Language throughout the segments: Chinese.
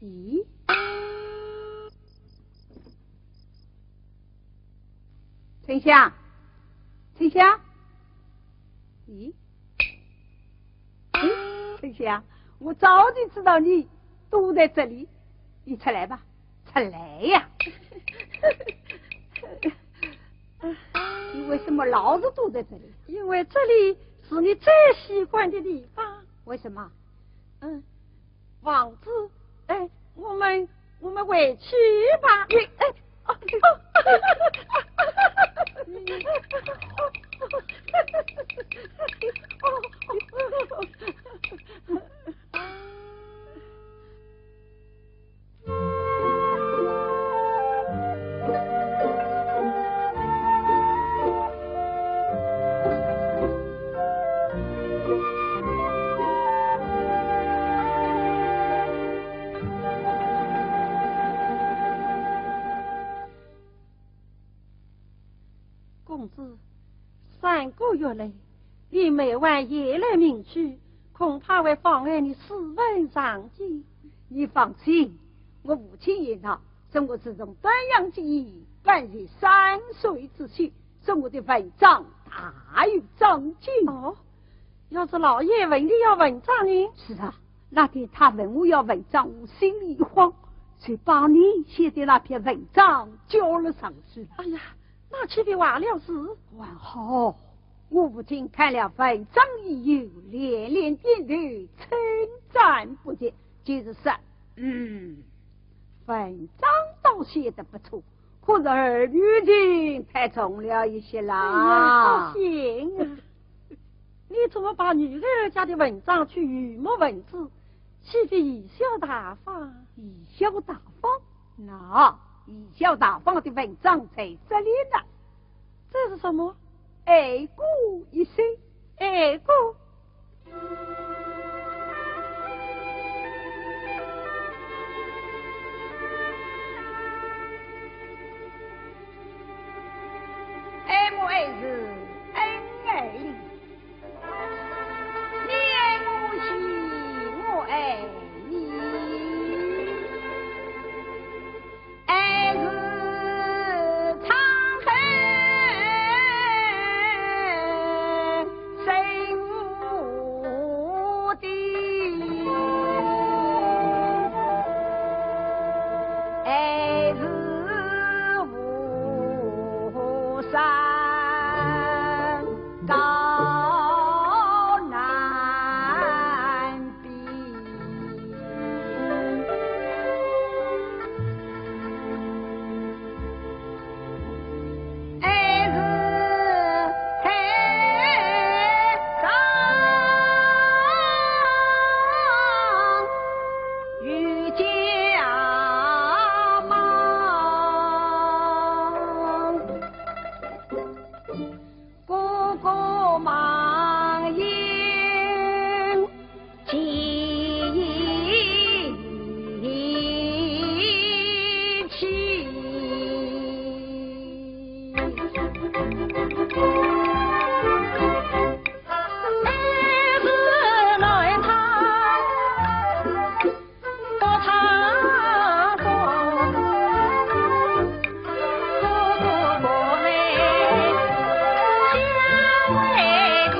咦？丞相，丞相，咦？丞相，我早就知道你都在这里，你出来吧，出来呀！你为什么老是堵在这里？因为这里是你最喜欢的地方。为什么？王子，我们回去吧。公子，3个月来，你每晚夜来明去，恐怕会妨碍你斯文上进。你放心，我母亲言道，生我这种端阳之意，半日3岁之气，使我的文章大有长进。哦，要是老爷问你要文章呢？是啊，那天他问我要文章，我心里一慌，就把你写的那篇文章交了上去。哎呀，那岂非完了事？完好，我母亲看了文章以后，连连点头，称赞不绝，就是说，文章倒写得不错，可是儿女情太重了一些啦。好行啊！你怎么把女儿家的文章去语墨文字，岂非贻笑大方？贻笑大方？那贻笑大方的文章在这里呢。这是什么？爱国一生，爱国。爱我爱是恩爱里，你爱我喜，我爱你，爱是长河谁无敌，爱是无上。高难比，爱是海上遇见哥哥忙迎亲戚，爱是来趟到长风，哥哥来相会的，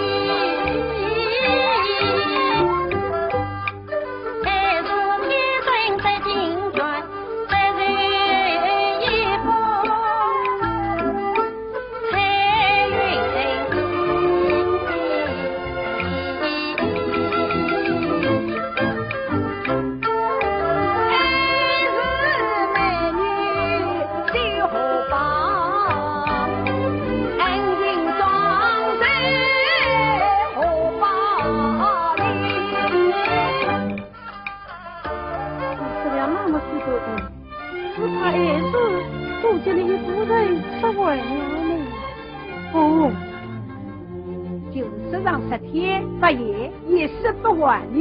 爱是天生在金泉，在人一方，彩云他也是住进了一夫人吃完了呢。哦，就是十上10天8夜也是不完呢。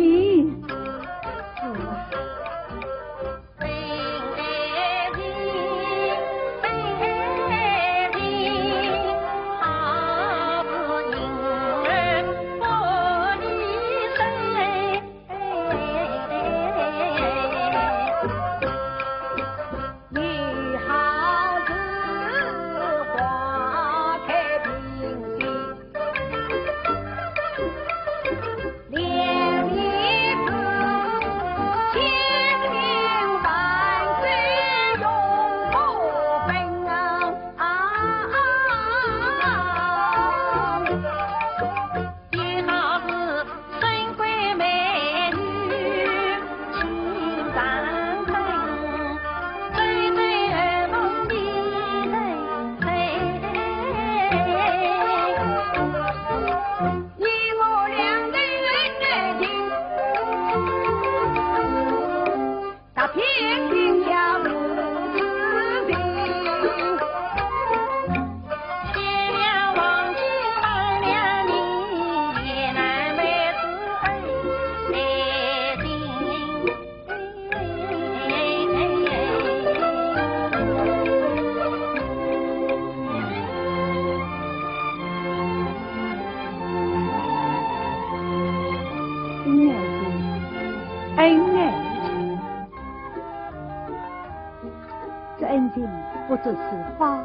这恩情不只是法，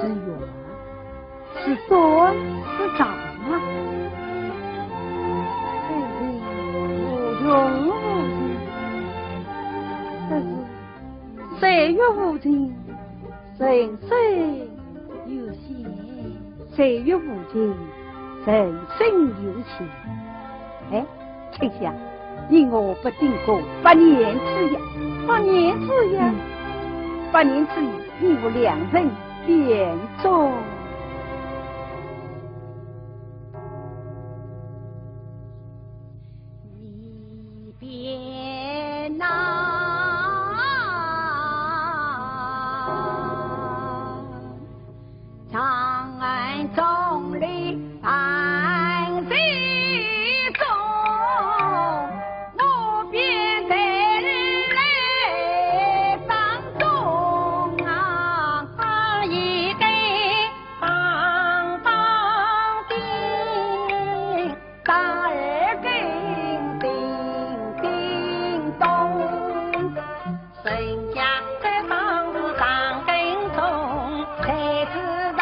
是缘，是尊，是长啊！恩情无穷无尽，但是岁月无情，人生有限；岁月无情，人生有情。哎，丞相，你我不定过8年之约，8年之约，8年之约，你我两人连终。一边呐，长安总理安西中，我便在来当中啊，一根棒棒钉，大耳根叮叮咚，人家在房子上跟踪，才知道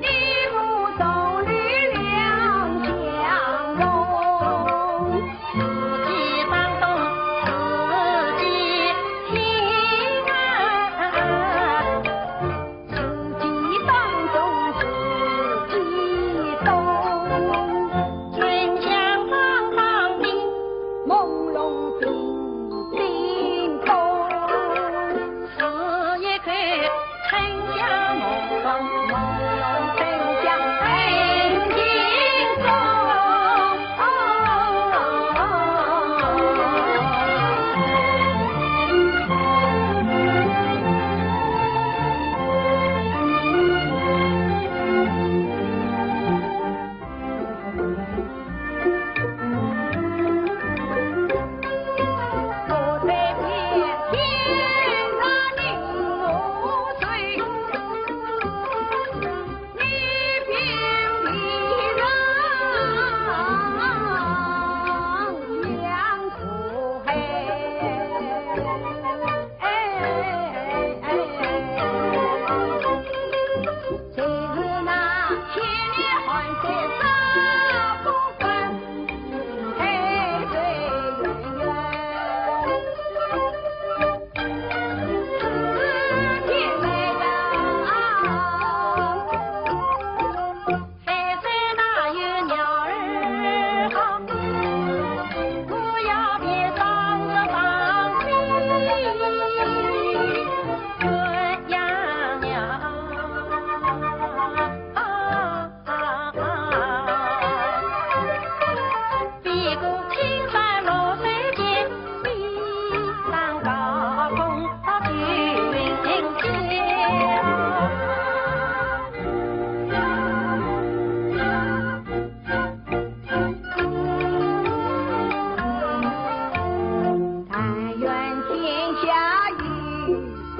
你我总理两相容，自己当中自己听啊，自己当中自己懂，春香胖胖的朦胧叮叮咚，是一口春香朦胧朦胧春香很轻松。我在天上领我睡，你偏僻人相处嘿，谁是那千里寒山上不分，海水源源。天来呀，海水哪有鸟儿好？我要别装着放飞，鸳鸯鸟。飞过青山绿水间，飞上高空到云间。但愿天下有情